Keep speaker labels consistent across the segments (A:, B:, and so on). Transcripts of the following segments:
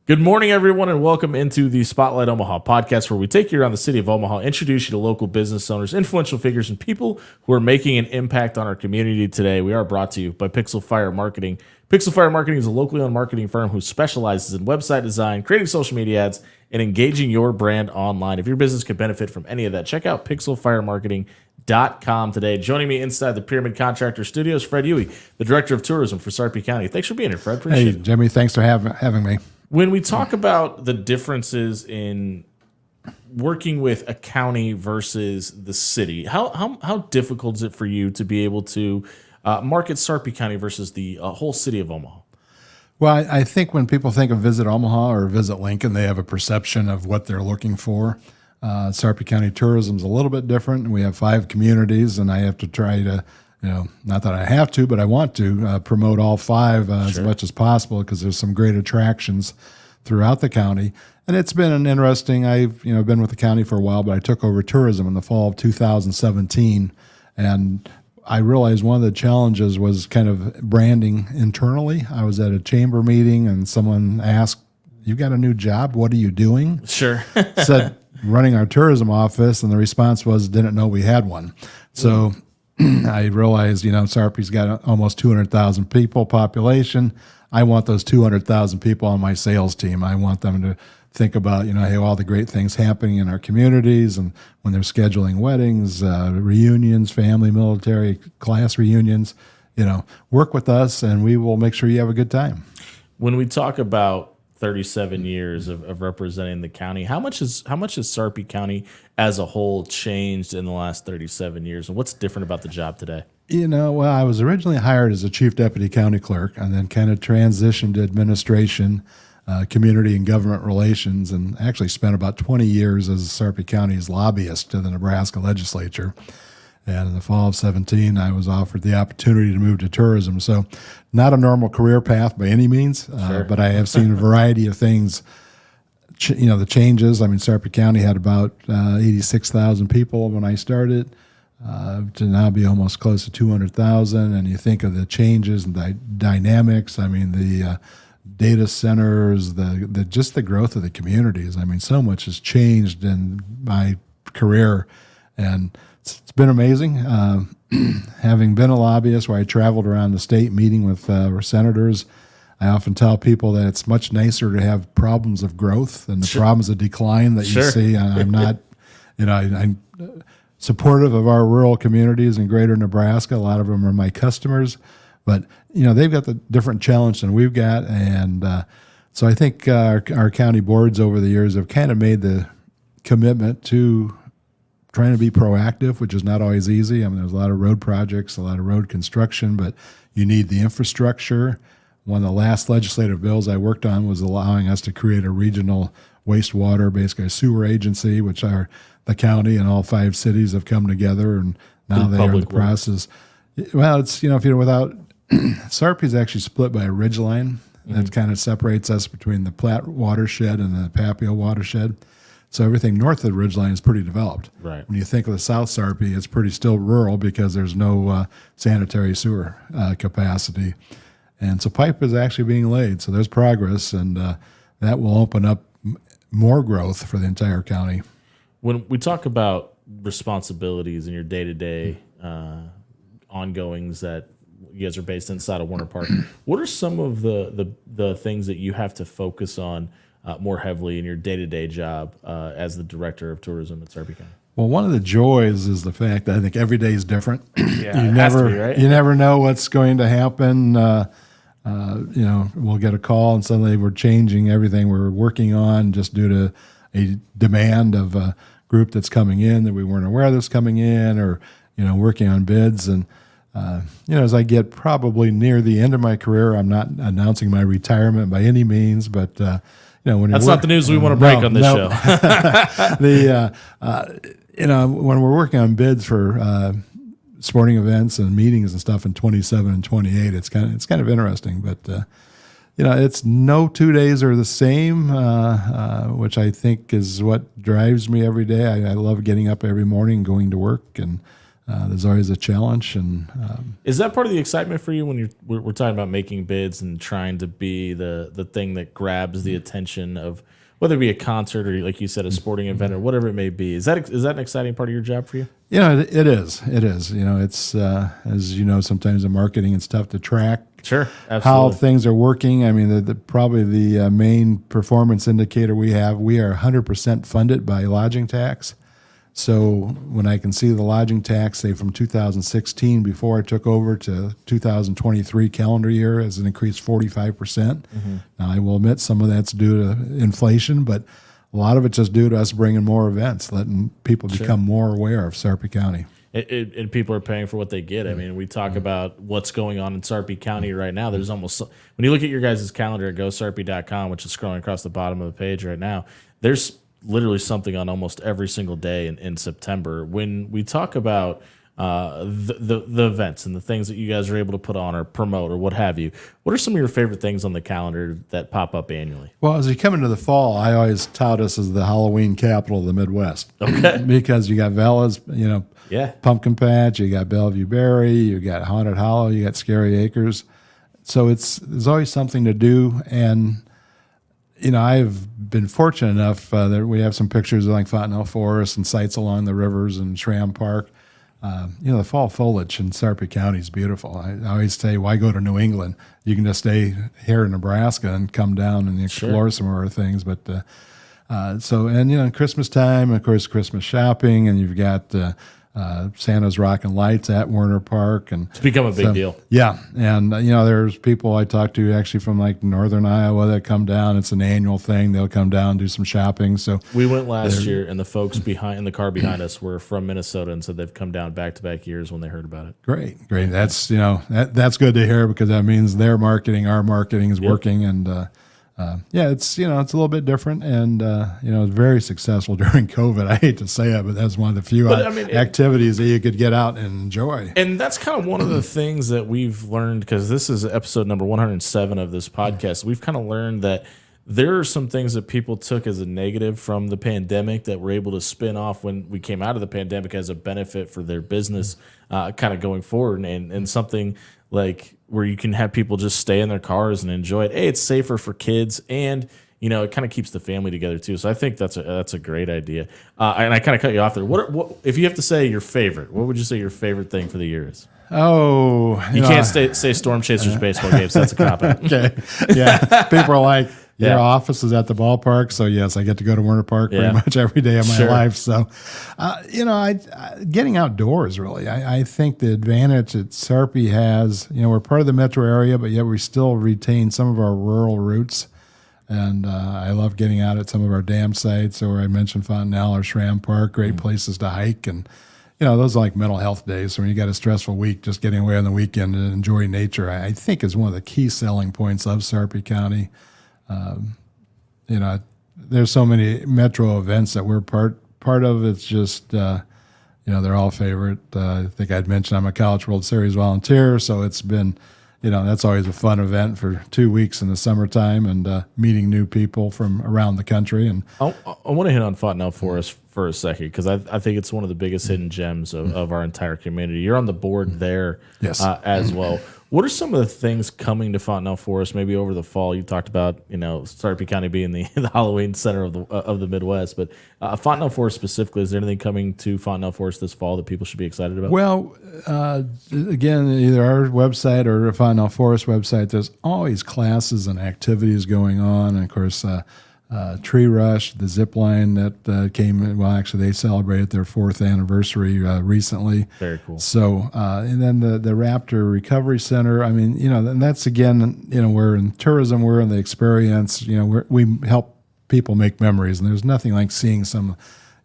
A: Good morning, everyone, and welcome into the Spotlight Omaha podcast, where we take you around the city of Omaha, introduce you to local business owners, influential figures, and people who are making an impact on our community today. We are brought to you by Pixel Fire Marketing. Pixel Fire Marketing is a locally owned marketing firm who specializes in website design, creating social media ads, and engaging your brand online. If your business could benefit from any of that, check out pixelfiremarketing.com today. Joining me inside the Pyramid Contractor Studios, Fred Huey, the Director of Tourism for Sarpy County. Thanks for being here, Fred. Appreciate it.
B: Hey, Jimmy, thanks for having me.
A: When we talk about the differences in working with a county versus the city, how difficult is it for you to be able to market Sarpy County versus the whole city of Omaha?
B: Well, I think when people think of Visit Omaha or Visit Lincoln, they have a perception of what they're looking for. Sarpy County Tourism is a little bit different. We have 5 communities, and I have to try to, not that I have to, but I want to promote all 5 as much as possible, because there's some great attractions throughout the county. And it's been an interesting, I've been with the county for a while, but I took over tourism in the fall of 2017. And I realized one of the challenges was kind of branding internally. I was at a chamber meeting and someone asked, "You got a new job? What are you doing?"
A: Sure.
B: Said, "Running our tourism office." And the response was, "Didn't know we had one." So I realized, Sarpy's got almost 200,000 people population. I want those 200,000 people on my sales team. I want them to think about, hey, all the great things happening in our communities, and when they're scheduling weddings, reunions, family, military, class reunions, work with us and we will make sure you have a good time.
A: When we talk about 37 years of representing the county, how much has Sarpy County as a whole changed in the last 37 years, and what's different about the job today?
B: Well, I was originally hired as a chief deputy county clerk and then kind of transitioned to administration, community and government relations, and actually spent about 20 years as Sarpy County's lobbyist to the Nebraska legislature. And in the fall of 17, I was offered the opportunity to move to tourism. So not a normal career path by any means, but I have seen a variety of things, the changes. I mean, Sarpy County had about 86,000 people when I started, to now be almost close to 200,000. And you think of the changes and the dynamics. I mean, the data centers, just the growth of the communities. I mean, so much has changed in my career, and it's been amazing. Having been a lobbyist where I traveled around the state meeting with senators, I often tell people that it's much nicer to have problems of growth than the problems of decline that you see. I'm not, I'm supportive of our rural communities in greater Nebraska. A lot of them are my customers, but they've got the different challenge than we've got. And so I think our county boards over the years have kind of made the commitment to trying to be proactive, which is not always easy. I mean, there's a lot of road projects, a lot of road construction, but you need the infrastructure. One of the last legislative bills I worked on was allowing us to create a regional wastewater, basically a sewer agency, which the county and all 5 cities have come together, and now they are in the process. Well, it's, without Sarpy's actually split by a ridge line that kind of separates us between the Platte watershed and the Papillion watershed. So everything north of the ridgeline is pretty developed.
A: Right.
B: When you think of the South Sarpy, it's pretty still rural because there's no sanitary sewer capacity. And so pipe is actually being laid. So there's progress, and that will open up more growth for the entire county.
A: When we talk about responsibilities in your day-to-day ongoings that you guys are based inside of Warner Park, what are some of the things that you have to focus on more heavily in your day-to-day job as the director of tourism at Sarpy County?
B: Well, one of the joys is the fact that I think every day is different.
A: Yeah, it has to be, right?
B: You never know what's going to happen. We'll get a call and suddenly we're changing everything we're working on just due to a demand of a group that's coming in that we weren't aware that's coming in, or working on bids. And as I get probably near the end of my career, I'm not announcing my retirement by any means, but when
A: that's not the news we want to break on this show.
B: When we're working on bids for sporting events and meetings and stuff in 27 and 28, it's kind of interesting. But it's no 2 days are the same, which I think is what drives me every day. I love getting up every morning, going to work, and there's always a challenge. And
A: is that part of the excitement for you when we're talking about making bids and trying to be the thing that grabs the attention of whether it be a concert or, like you said, a sporting event or whatever it may be? Is that an exciting part of your job for you?
B: It is. It is. It's as you know, sometimes the marketing is tough to track.
A: Sure, absolutely.
B: How things are working. I mean, probably the main performance indicator we are 100% funded by lodging tax. So when I can see the lodging tax, say from 2016 before I took over to 2023 calendar year, has an increased 45%. Now I will admit some of that's due to inflation, but a lot of it's just due to us bringing more events, letting people become more aware of Sarpy County.
A: And people are paying for what they get. I mean, we talk about what's going on in Sarpy County right now. There's almost, when you look at your guys' calendar at gosarpy.com, which is scrolling across the bottom of the page right now, there's literally something on almost every single day in September. When we talk about the events and the things that you guys are able to put on or promote or what have you, what are some of your favorite things on the calendar that pop up annually?
B: Well, as we come into the fall, I always tout us as the Halloween capital of the Midwest. Okay. Because you got Velas, Pumpkin Patch, you got Bellevue Berry, you got Haunted Hollow, you got Scary Acres. So there's always something to do. And I've been fortunate enough that we have some pictures of like Fontenelle Forest and sites along the rivers and Schramm Park. The fall foliage in Sarpy County is beautiful. I always say, why go to New England? You can just stay here in Nebraska and come down and explore some more things. But Christmas time, of course, Christmas shopping, and you've got Santa's Rockin' Lights at Werner Park, and
A: it's become a big deal.
B: Yeah, and there's people I talk to actually from like northern Iowa that come down. It's an annual thing. They'll come down, do some shopping. So
A: we went last year, and the folks in the car behind us were from Minnesota, and so they've come down back-to-back years when they heard about it.
B: Great. That's that's good to hear, because that means our marketing is working, and it's a little bit different, and it's very successful during COVID. I hate to say it, but that's one of the few activities that you could get out and enjoy.
A: And that's kind of one of the things that we've learned, because this is episode number 107 of this podcast. We've kind of learned that there are some things that people took as a negative from the pandemic that were able to spin off when we came out of the pandemic as a benefit for their business kind of going forward, and something like where you can have people just stay in their cars and enjoy it. Hey, it's safer for kids, and it kind of keeps the family together too. So I think that's a great idea. And I kind of cut you off there. What if you have to say your favorite? What would you say your favorite thing for the year is?
B: Oh,
A: you can't say Storm Chasers baseball games. That's a cop out.
B: Okay, yeah. People are like, your office is at the ballpark, so yes, I get to go to Werner Park pretty much every day of my life. So, getting outdoors really. I think the advantage that Sarpy has, we're part of the metro area, but yet we still retain some of our rural roots. And I love getting out at some of our dam sites, or I mentioned Fontenelle or Schramm Park, great places to hike. And those are like mental health days. So when you got a stressful week, just getting away on the weekend and enjoying nature, I think is one of the key selling points of Sarpy County. There's so many metro events that we're part of. It's just, they're all favorite. I think I'd mentioned I'm a College World Series volunteer, so it's been, that's always a fun event for 2 weeks in the summertime, and meeting new people from around the country. And
A: I want to hit on Fontenelle Forest for a second, because I think it's one of the biggest hidden gems of our entire community. You're on the board there as well. What are some of the things coming to Fontenelle Forest maybe over the fall? You talked about Sarpy County being the Halloween center of the Midwest, but Fontenelle Forest specifically, is there anything coming to Fontenelle Forest this fall that people should be excited about?
B: Well, again, either our website or the Fontenelle Forest website, there's always classes and activities going on, and of course Tree Rush, the zip line that came. Well, actually, they celebrated their 4th anniversary recently.
A: Very cool.
B: So, and then the Raptor Recovery Center. I mean, and that's again, we're in tourism, we're in the experience. We help people make memories, and there's nothing like seeing some,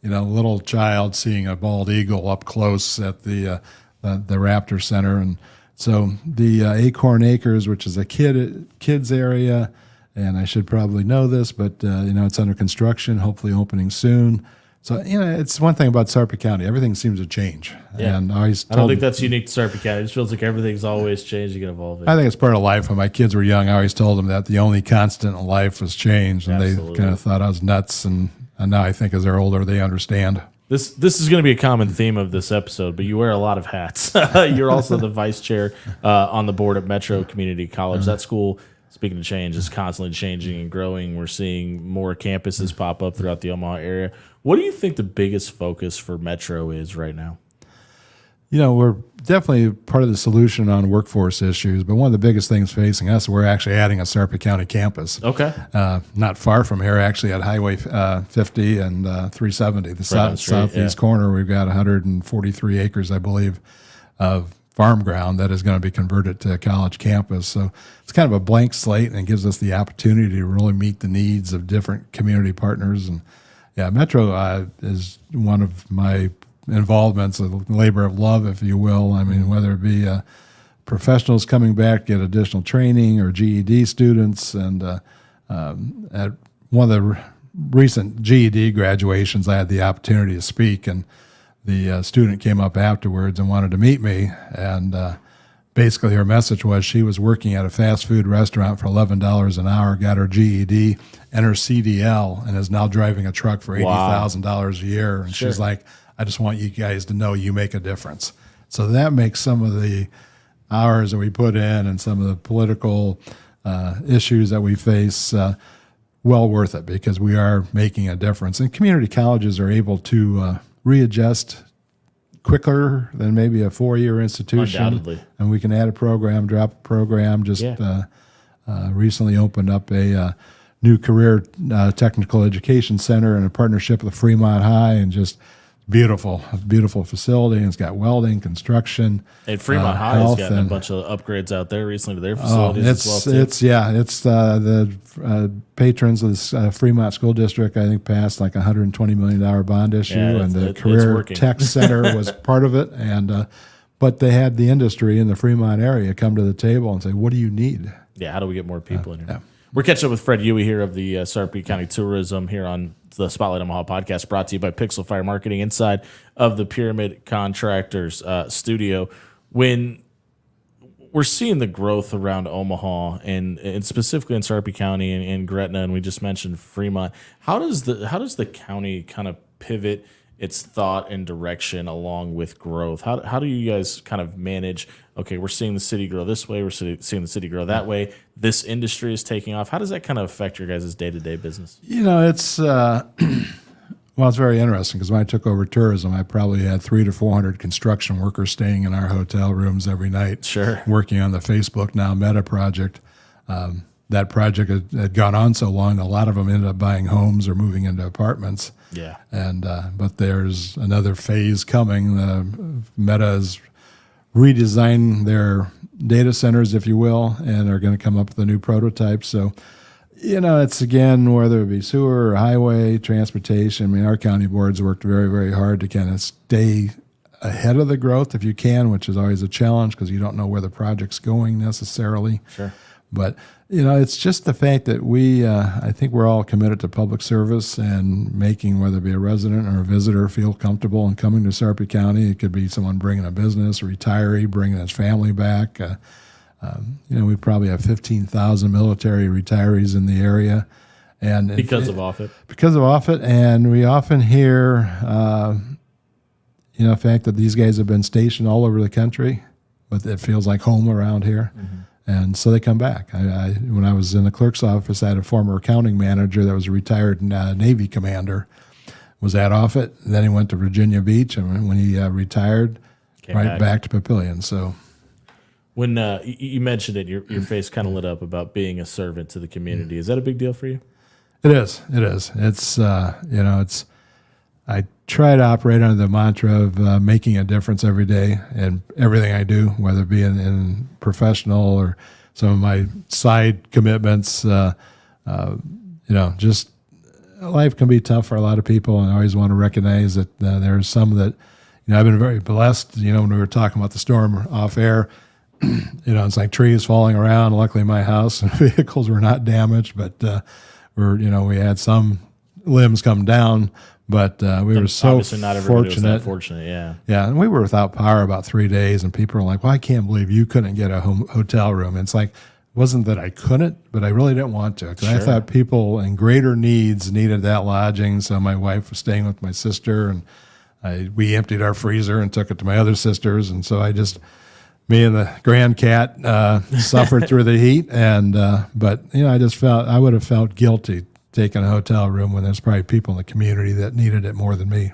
B: little child seeing a bald eagle up close at the Raptor Center. And so the Acorn Acres, which is a kids area. And I should probably know this, but it's under construction, hopefully opening soon. So it's one thing about Sarpy County; everything seems to change.
A: Yeah.
B: And I
A: don't think that's unique to Sarpy County. It just feels like everything's always changing and evolving.
B: I think it's part of life. When my kids were young, I always told them that the only constant in life was change, and they kind of thought I was nuts. And now I think as they're older, they understand.
A: This is going to be a common theme of this episode, but you wear a lot of hats. You're also the vice chair on the board at Metro Community College. That school, speaking of change, is constantly changing and growing. We're seeing more campuses pop up throughout the Omaha area. What do you think the biggest focus for Metro is right now?
B: We're definitely part of the solution on workforce issues, but one of the biggest things facing us, we're actually adding a Sarpy County campus.
A: Okay.
B: Not far from here, actually, at Highway 50 and 370, the southeast corner. We've got 143 acres, I believe, of farm ground that is going to be converted to a college campus. So it's kind of a blank slate, and it gives us the opportunity to really meet the needs of different community partners. And Metro is one of my involvements, a labor of love, if you will. I mean, whether it be professionals coming back, get additional training, or GED students. And at one of the recent GED graduations, I had the opportunity to speak, and the student came up afterwards and wanted to meet me. And basically her message was she was working at a fast food restaurant for $11 an hour, got her GED and her CDL, and is now driving a truck for $80,000 a year. And she's like, I just want you guys to know you make a difference. So that makes some of the hours that we put in and some of the political issues that we face well worth it, because we are making a difference. And community colleges are able to readjust quicker than maybe a four-year institution.
A: Undoubtedly.
B: And we can add a program, drop a program. Just recently opened up a new career technical education center in a partnership with Fremont High, and just beautiful facility. And it's got welding, construction,
A: and Fremont High has gotten a bunch of upgrades out there recently to their facilities as well too.
B: It's the patrons of this Fremont School District, I think, passed like $120 million bond issue, and the Career Tech Center was part of it. And but they had the industry in the Fremont area come to the table and say, "What do you need?"
A: Yeah, how do we get more people in here? Yeah. We're catching up with Fred Huey here of the Sarpy County Tourism here on the Spotlight Omaha podcast, brought to you by Pixel Fire Marketing inside of the Pyramid Contractors studio. When we're seeing the growth around Omaha and specifically in Sarpy County and Gretna, and we just mentioned Fremont, how does the county kind of pivot its thought and direction along with growth? How do you guys kind of manage, okay, we're seeing the city grow this way, we're seeing the city grow that way, this industry is taking off. How does that kind of affect your guys' day-to-day business?
B: It's well, it's very interesting, because when I took over tourism, I probably had 300 to 400 construction workers staying in our hotel rooms every night,
A: sure, working
B: on the Facebook Now Meta project. That project had gone on so long, a lot of them ended up buying homes or moving into apartments.
A: Yeah.
B: And but there's another phase coming. Meta is redesigning their data centers, if you will, and are going to come up with a new prototype. So, it's, again, whether it be sewer or highway, transportation. I mean, our county boards worked very, very hard to kind of stay ahead of the growth if you can, which is always a challenge because you don't know where the project's going necessarily.
A: Sure.
B: But, it's just the fact that I think we're all committed to public service and making, whether it be a resident or a visitor, feel comfortable in coming to Sarpy County. It could be someone bringing a business, a retiree, bringing his family back. We probably have 15,000 military retirees in the area. And
A: because of Offutt.
B: Because of Offutt. And we often hear, the fact that these guys have been stationed all over the country, but it feels like home around here. Mm-hmm. And so they come back. When I was in the clerk's office, I had a former accounting manager that was a retired Navy commander, was at Offutt. Then he went to Virginia Beach, and when he retired, back to Papillion. So, when
A: you mentioned it, your face kind of lit up about being a servant to the community. Is that a big deal for you?
B: It is. It is. It's I try to operate under the mantra of making a difference every day in everything I do, whether it be in professional or some of my side commitments. Just life can be tough for a lot of people, and I always want to recognize that there's some that, I've been very blessed. When we were talking about the storm off air, it's like trees falling around. Luckily, my house and vehicles were not damaged, but we had some limbs come down. But we were so
A: fortunate.
B: Yeah, and we were without power about 3 days, and people were like, well, I can't believe you couldn't get a hotel room. And it's like, it wasn't that I couldn't, but I really didn't want to, because I thought people in greater needs needed that lodging. So my wife was staying with my sister, and we emptied our freezer and took it to my other sisters, and so me and the grand cat suffered through the heat, and but I just felt I would have felt guilty taking a hotel room when there's probably people in the community that needed it more than me.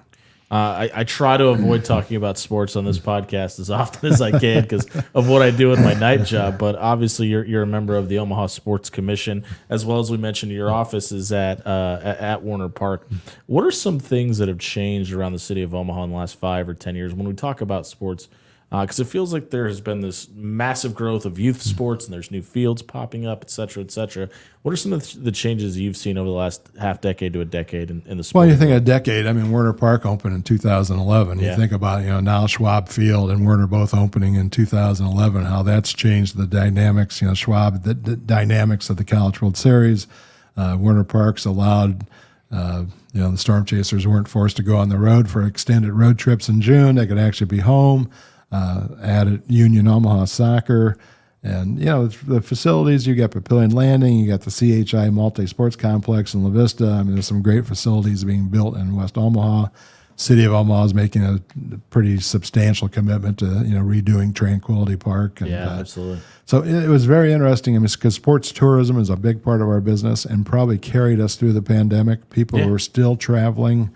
A: I try to avoid talking about sports on this podcast as often as I can because of what I do with my night job. But obviously, you're a member of the Omaha Sports Commission, as well as we mentioned your office is at Warner Park. What are some things that have changed around the city of Omaha in the last 5 or 10 years when we talk about sports? Because it feels like there has been this massive growth of youth sports, and there's new fields popping up, et cetera, et cetera. What are some of the changes you've seen over the last half decade to a decade in the sport?
B: Well, you think a decade. I mean, Warner Park opened in 2011. You think about now Schwab Field and Warner both opening in 2011. How that's changed the dynamics. Schwab the dynamics of the College World Series. Warner Park's allowed. The Storm Chasers weren't forced to go on the road for extended road trips in June. They could actually be home. Added Union Omaha Soccer, and the facilities. You got Papillion Landing, you got the CHI Multi-Sports Complex in La Vista. I mean, there's some great facilities being built in West Omaha. City of Omaha is making a pretty substantial commitment to redoing Tranquility Park. And,
A: absolutely.
B: So it was very interesting. I mean, because sports tourism is a big part of our business and probably carried us through the pandemic. People were still traveling.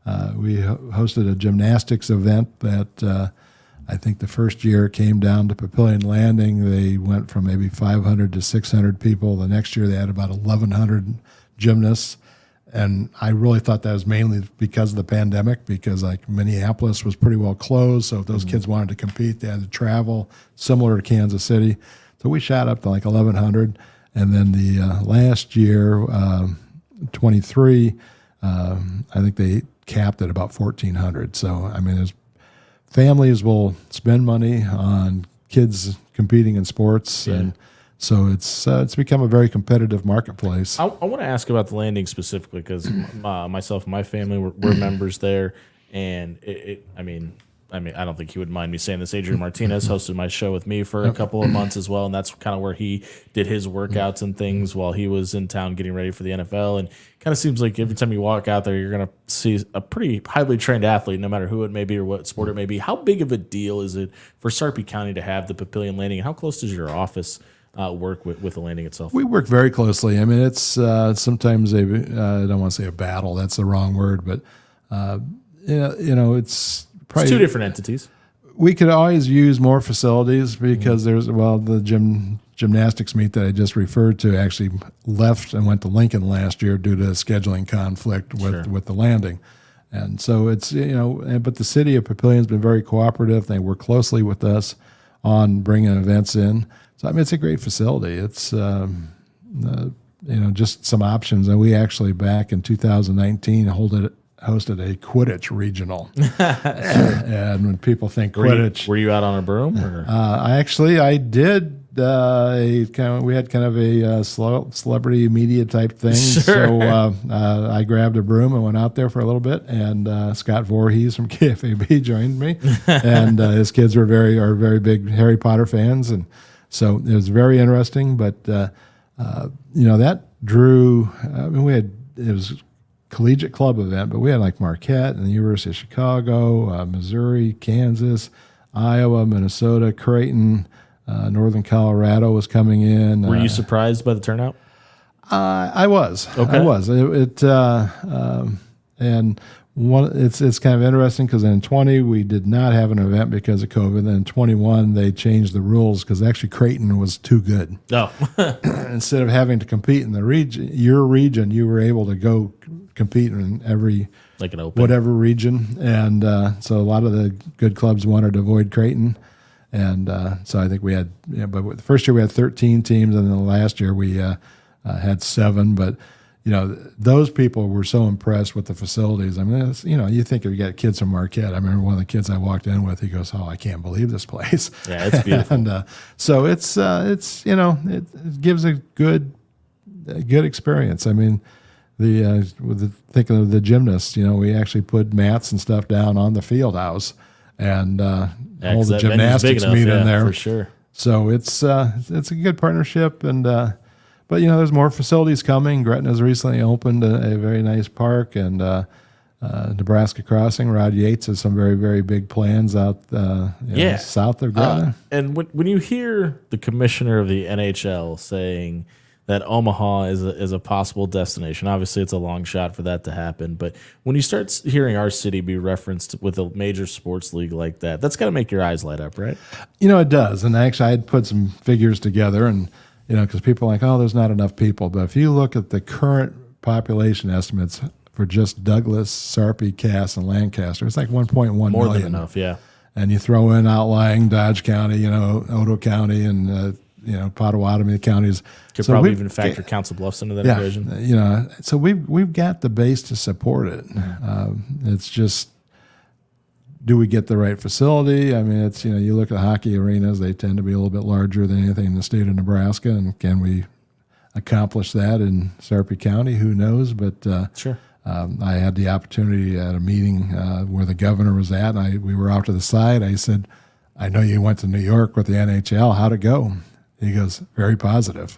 B: We hosted a gymnastics event that. I think the first year it came down to Papillion Landing. They went from maybe 500 to 600 people. The next year they had about 1,100 gymnasts. And I really thought that was mainly because of the pandemic, because like Minneapolis was pretty well closed. So if those kids wanted to compete, they had to travel, similar to Kansas City. So we shot up to like 1,100. And then the last year, 23, I think they capped at about 1,400. So, I mean, families will spend money on kids competing in sports, and so it's become a very competitive marketplace.
A: I want to ask about the landing specifically because myself and my family were members there, and I don't think he would mind me saying this. Adrian Martinez hosted my show with me for a couple of months as well, and that's kind of where he did his workouts and things while he was in town getting ready for the NFL. And kind of seems like every time you walk out there, you're going to see a pretty highly trained athlete, no matter who it may be or what sport it may be. How big of a deal is it for Sarpy County to have the Papillion Landing? How close does your office work with the landing itself?
B: We work very closely. I mean, it's sometimes I don't want to say a battle. That's the wrong word, but it's probably
A: it's two different entities.
B: We could always use more facilities because there's the gymnastics meet that I just referred to actually left and went to Lincoln last year due to a scheduling conflict with the landing. And so it's, but the city of Papillion has been very cooperative. They work closely with us on bringing events in. So, I mean, it's a great facility. It's, just some options. And we actually, back in 2019, hosted a Quidditch regional. And when people think Quidditch.
A: Were you out on a broom? Or?
B: I did. We had kind of a celebrity media type thing.
A: Sure.
B: So I grabbed a broom and went out there for a little bit. And Scott Voorhees from KFAB joined me. And his kids are very big Harry Potter fans. And so it was very interesting. But, that drew, it was a collegiate club event, but we had like Marquette and the University of Chicago, Missouri, Kansas, Iowa, Minnesota, Creighton, Northern Colorado was coming in.
A: Were you surprised by the turnout?
B: I was.
A: Okay.
B: I was. It's kind of interesting because in 20 we did not have an event because of COVID. Then in 21 they changed the rules because actually Creighton was too good.
A: Oh.
B: Instead of having to compete in your region, you were able to go compete in every
A: like an open
B: whatever region, and so a lot of the good clubs wanted to avoid Creighton, and so I think we had. But the first year we had 13 teams, and then the last year we had 7. But those people were so impressed with the facilities. I mean, you think you got kids from Marquette. I remember one of the kids I walked in with. He goes, "Oh, I can't believe this place."
A: Yeah, it's beautiful.
B: And so it's it gives a good experience. I mean. Thinking of the gymnasts, we actually put mats and stuff down on the field house and hold the gymnastics meet in there
A: for sure.
B: So it's a good partnership, and but there's more facilities coming. Gretna's recently opened a very nice park, and Nebraska Crossing. Rod Yates has some very, very big plans out south of Gretna.
A: And when you hear the commissioner of the NHL saying that Omaha is a possible destination, obviously it's a long shot for that to happen. But when you start hearing our city be referenced with a major sports league like that, that's got to make your eyes light up, right?
B: It does. And actually, I had put some figures together, and because people are like, oh, there's not enough people. But if you look at the current population estimates for just Douglas, Sarpy, Cass, and Lancaster, it's like 1.1 million.
A: More than enough, yeah.
B: And you throw in outlying Dodge County, Otoe County, and Pottawatomie counties.
A: Could probably even factor Council Bluffs into that equation.
B: So we've got the base to support it. It's just, do we get the right facility? I mean, it's you look at hockey arenas; they tend to be a little bit larger than anything in the state of Nebraska, and can we accomplish that in Sarpy County? Who knows? But
A: sure.
B: I had the opportunity at a meeting where the governor was at, and we were out to the side. I said, I know you went to New York with the NHL. How'd it go? He goes, very positive.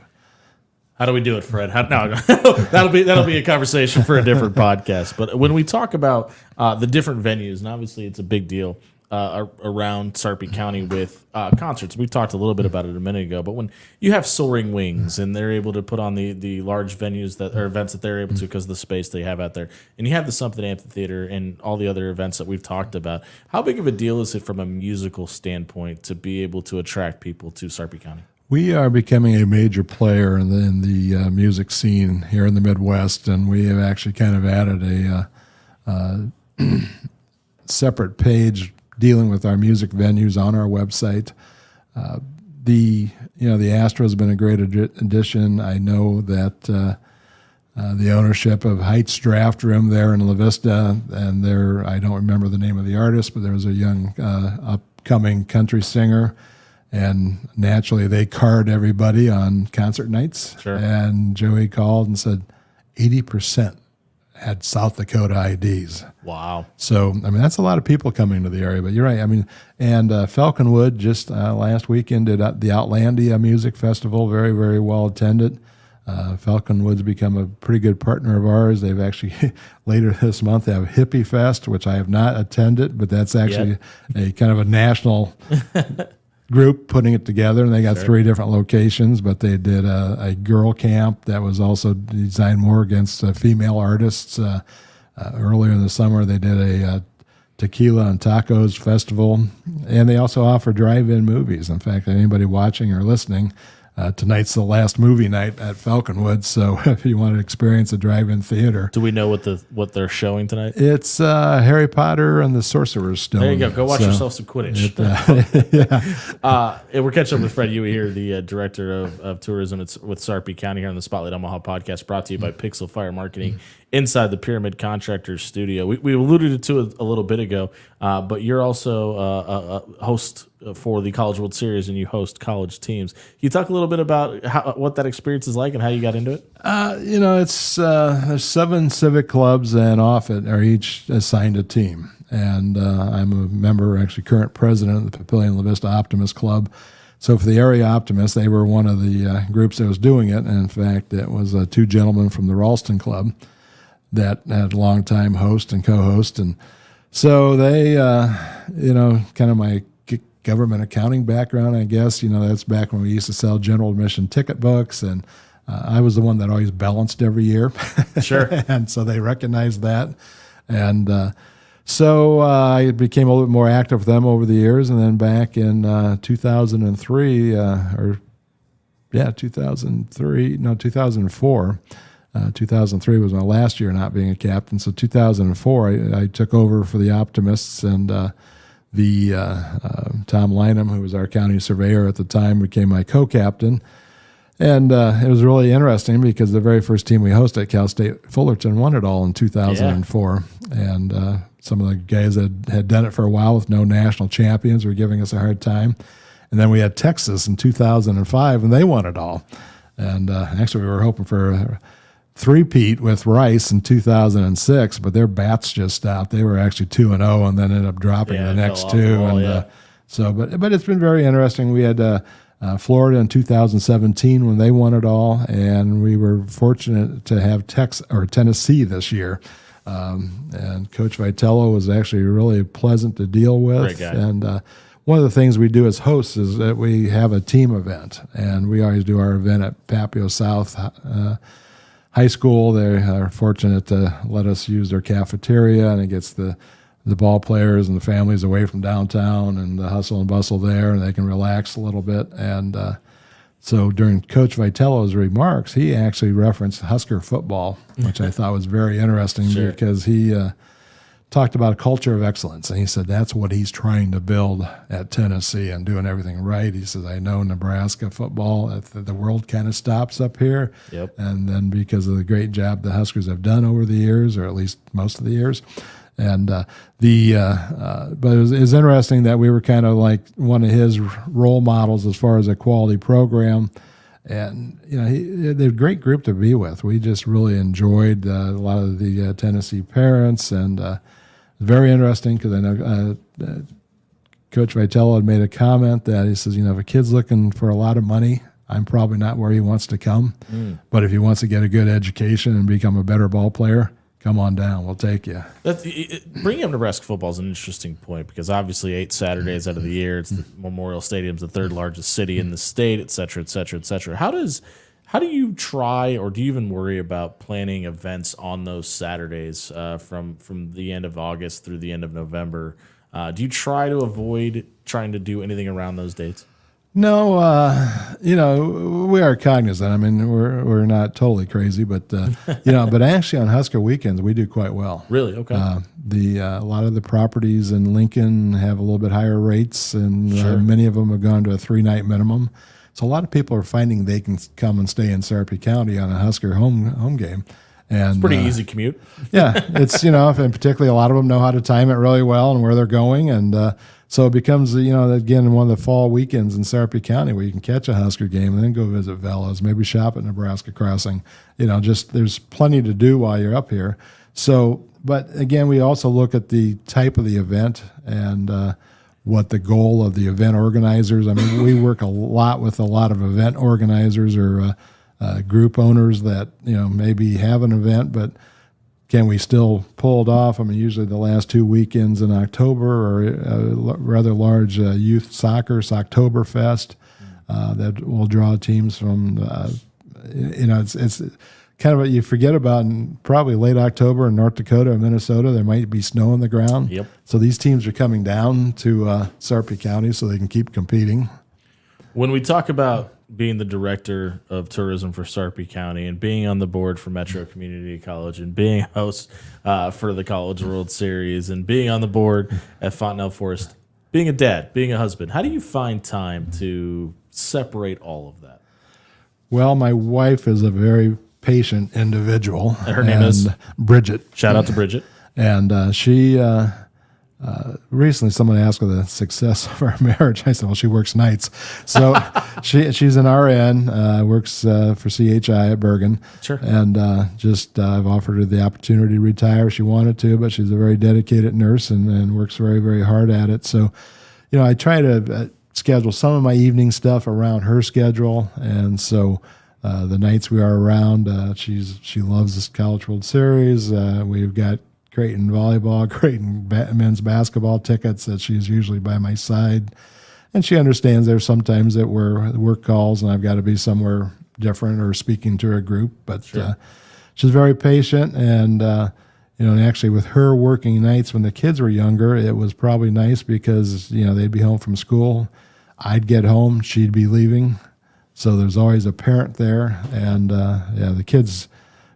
A: How do we do it, Fred? No, that'll be a conversation for a different podcast. But when we talk about the different venues, and obviously it's a big deal around Sarpy County with concerts. We talked a little bit about it a minute ago, but when you have Soaring Wings and they're able to put on the large venues or events that they're able to because of the space they have out there, and you have the Something Amphitheater and all the other events that we've talked about, how big of a deal is it from a musical standpoint to be able to attract people to Sarpy County?
B: We are becoming a major player in the music scene here in the Midwest, and we have actually kind of added a separate page dealing with our music venues on our website. The Astro has been a great addition. I know that the ownership of Heights Draft Room there in La Vista, and I don't remember the name of the artist, but there was a young upcoming country singer. And naturally, they card everybody on concert nights.
A: Sure.
B: And Joey called and said 80% had South Dakota IDs.
A: Wow.
B: So, I mean, that's a lot of people coming to the area. But you're right. I mean, and Falconwood just last weekend did the Outlandia Music Festival, very, very well attended. Falconwood's become a pretty good partner of ours. They've actually, later this month, they have Hippie Fest, which I have not attended, but that's actually a kind of a national group putting it together, and they got 3 different locations, but they did a girl camp that was also designed more against female artists. Earlier in the summer, they did a tequila and tacos festival, and they also offer drive-in movies. In fact, anybody watching or listening, tonight's the last movie night at Falconwood, so if you want to experience a drive-in theater.
A: Do we know what they're showing tonight?
B: It's Harry Potter and the Sorcerer's Stone.
A: There you go. Go watch yourself some Quidditch. And we're catching up with Fred Huey here, the Director of Tourism with Sarpy County here on the Spotlight Omaha podcast, brought to you by Pixel Fire Marketing inside the Pyramid Contractors Studio. We alluded to it a little bit ago, but you're also a host for the College World Series, and you host college teams. Can you talk a little bit about what that experience is like and how you got into it?
B: It's there's 7 civic clubs, and Offutt are each assigned a team. And I'm a member, actually current president of the Papillion La Vista Optimist Club. So for the area Optimists, they were one of the groups that was doing it. And in fact, it was 2 gentlemen from the Ralston Club that had a long-time host and co-host. And so they, kind of my government accounting background, I guess, that's back when we used to sell general admission ticket books. And I was the one that always balanced every year.
A: Sure.
B: And so they recognized that. And so I became a little bit more active with them over the years. And then back in 2004, 2003 was my last year not being a captain. So 2004, I took over for the Optimists, and Tom Lynham, who was our county surveyor at the time, became my co-captain. And it was really interesting because the very first team we hosted, Cal State Fullerton, won it all in 2004. Yeah. And some of the guys that had done it for a while with no national champions were giving us a hard time. And then we had Texas in 2005, and they won it all. And actually, we were hoping for a three-peat with Rice in 2006, but their bats just stopped. They were actually 2-0, and then ended up dropping the next 2. But it's been very interesting. We had Florida in 2017 when they won it all, and we were fortunate to have Tennessee this year. And Coach Vitello was actually really pleasant to deal with.
A: Great guy.
B: And one of the things we do as hosts is that we have a team event, and we always do our event at Papillion South High School. They are fortunate to let us use their cafeteria, and it gets the ball players and the families away from downtown and the hustle and bustle there, and they can relax a little bit. And so during Coach Vitello's remarks, he actually referenced Husker football, which I thought was very interesting because he talked about a culture of excellence. And he said that's what he's trying to build at Tennessee and doing everything right. He says, I know Nebraska football, the world kind of stops up here.
A: Yep.
B: And then because of the great job the Huskers have done over the years, or at least most of the years. And but it was interesting that we were kind of like one of his role models as far as a quality program. And, they're a great group to be with. We just really enjoyed a lot of the Tennessee parents, and very interesting because I know Coach Vitello had made a comment that he says, if a kid's looking for a lot of money, I'm probably not where he wants to come. But if he wants to get a good education and become a better ball player, come on down. We'll take you.
A: Bringing up Nebraska football is an interesting point because obviously 8 Saturdays out of the year, it's the Memorial Stadium's the third largest city in the state, et cetera, et cetera, et cetera. How do you try, or do you even worry about planning events on those Saturdays from the end of August through the end of November? Do you try to avoid trying to do anything around those dates?
B: No, we are cognizant. I mean, we're not totally crazy, but but actually on Husker weekends we do quite well.
A: Really? Okay.
B: A lot of the properties in Lincoln have a little bit higher rates, and many of them have gone to a 3-night minimum. So a lot of people are finding they can come and stay in Sarpy County on a Husker home game. And
A: it's pretty easy commute.
B: Yeah, it's and particularly a lot of them know how to time it really well and where they're going, and so it becomes again one of the fall weekends in Sarpy County where you can catch a Husker game and then go visit Velas, maybe shop at Nebraska Crossing. Just there's plenty to do while you're up here. So, but again, we also look at the type of the event and what the goal of the event organizers. I mean, we work a lot with a lot of event organizers or group owners that maybe have an event, but can we still pull it off? I mean, usually the last 2 weekends in October are a rather large youth soccer, Socktoberfest, that will draw teams from. It's kind of you forget about in probably late October in North Dakota or Minnesota. There might be snow on the ground.
A: Yep.
B: So these teams are coming down to Sarpy County so they can keep competing.
A: When we talk about being the director of tourism for Sarpy County and being on the board for Metro Community College and being a host for the College World Series and being on the board at Fontenelle Forest, being a dad, being a husband, how do you find time to separate all of that?
B: Well, my wife is a very patient individual.
A: And her name is?
B: Bridget.
A: Shout out to Bridget.
B: And she recently someone asked her the success of our marriage. I said, well, she works nights. So she's an RN, works for CHI at Bergen.
A: Sure.
B: And I've offered her the opportunity to retire if she wanted to, but she's a very dedicated nurse and works very, very hard at it. So, I try to schedule some of my evening stuff around her schedule. And so the nights we are around, she loves this College World Series. We've got Creighton volleyball, Creighton men's basketball tickets that she's usually by my side. And she understands there's sometimes that we're work calls and I've got to be somewhere different or speaking to a group. But she's very patient. And, and actually with her working nights when the kids were younger, it was probably nice because, they'd be home from school. I'd get home, she'd be leaving. So there's always a parent there. And, the kids...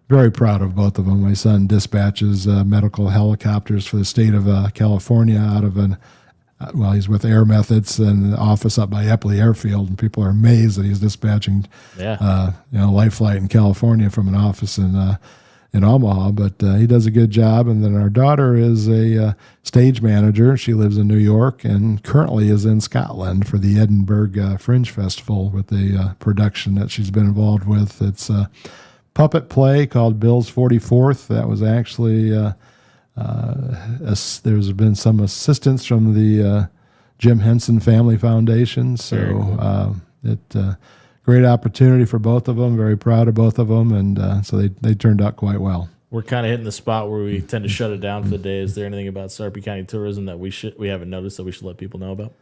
B: very proud of both of them. My son dispatches medical helicopters for the state of California out of he's with Air Methods and the office up by Epley Airfield, and people are amazed that he's dispatching, life flight in California from an office in Omaha. But he does a good job. And then our daughter is a stage manager. She lives in New York and currently is in Scotland for the Edinburgh Fringe Festival with a production that she's been involved with. It's puppet play called Bill's 44th. That was actually there's been some assistance from the Jim Henson Family Foundation. So great opportunity for both of them. Very proud of both of them, and so they turned out quite well.
A: We're kind of hitting the spot where we tend to shut it down for the day. Is there anything about Sarpy County Tourism that we haven't noticed that we should let people know about?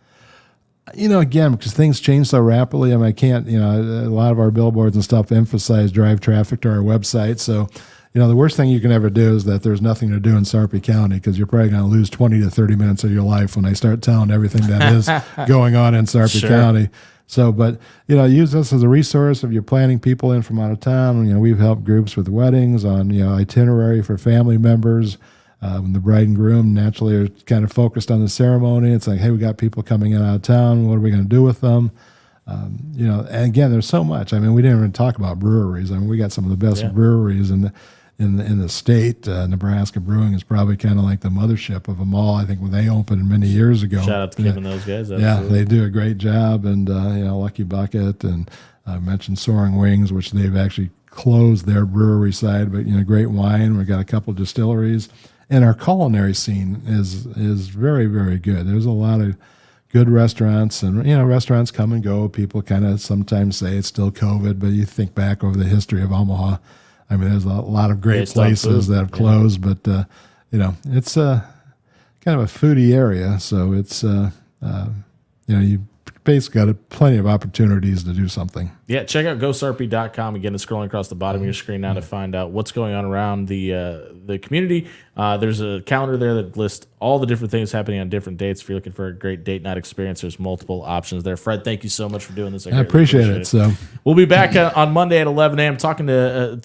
B: Again, because things change so rapidly, I can't, a lot of our billboards and stuff emphasize drive traffic to our website. So, the worst thing you can ever do is that there's nothing to do in Sarpy County, because you're probably going to lose 20 to 30 minutes of your life when I start telling everything that is going on in Sarpy County. So, but, use us as a resource if you're planning people in from out of town. We've helped groups with weddings on, itinerary for family members. When the bride and groom naturally are kind of focused on the ceremony, it's like, hey, we got people coming in out of town. What are we going to do with them? And again, there's so much. We didn't even talk about breweries. We got some of the best breweries in the state. Nebraska Brewing is probably kind of like the mothership of them all. I think when they opened many years ago.
A: Shout out to Kim and those guys. Absolutely.
B: Yeah, they do a great job. And Lucky Bucket, and I mentioned Soaring Wings, which they've actually closed their brewery side. But great wine. We've got a couple distilleries. And our culinary scene is very, very good. There's a lot of good restaurants, and restaurants come and go. People kind of sometimes say it's still COVID, but you think back over the history of Omaha. There's a lot of great places that have closed, but it's kind of a foodie area, so it's you basically got plenty of opportunities to do something.
A: Yeah, check out gosarpy.com. Again, it's scrolling across the bottom of your screen now to find out what's going on around the community. There's a calendar there that lists all the different things happening on different dates. If you're looking for a great date night experience, there's multiple options there. Fred, thank you so much for doing this.
B: I appreciate it. So
A: we'll be back on Monday at 11 a.m. talking to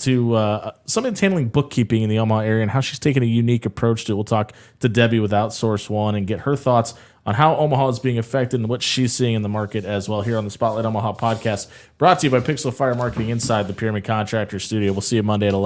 A: somebody that's handling bookkeeping in the Omaha area and how she's taking a unique approach to it. We'll talk to Debbie with Outsource One and get her thoughts on how Omaha is being affected and what she's seeing in the market as well, here on the Spotlight Omaha podcast, brought to you by Pixel Fire Marketing inside the Pyramid Contractor Studio. We'll see you Monday at 11.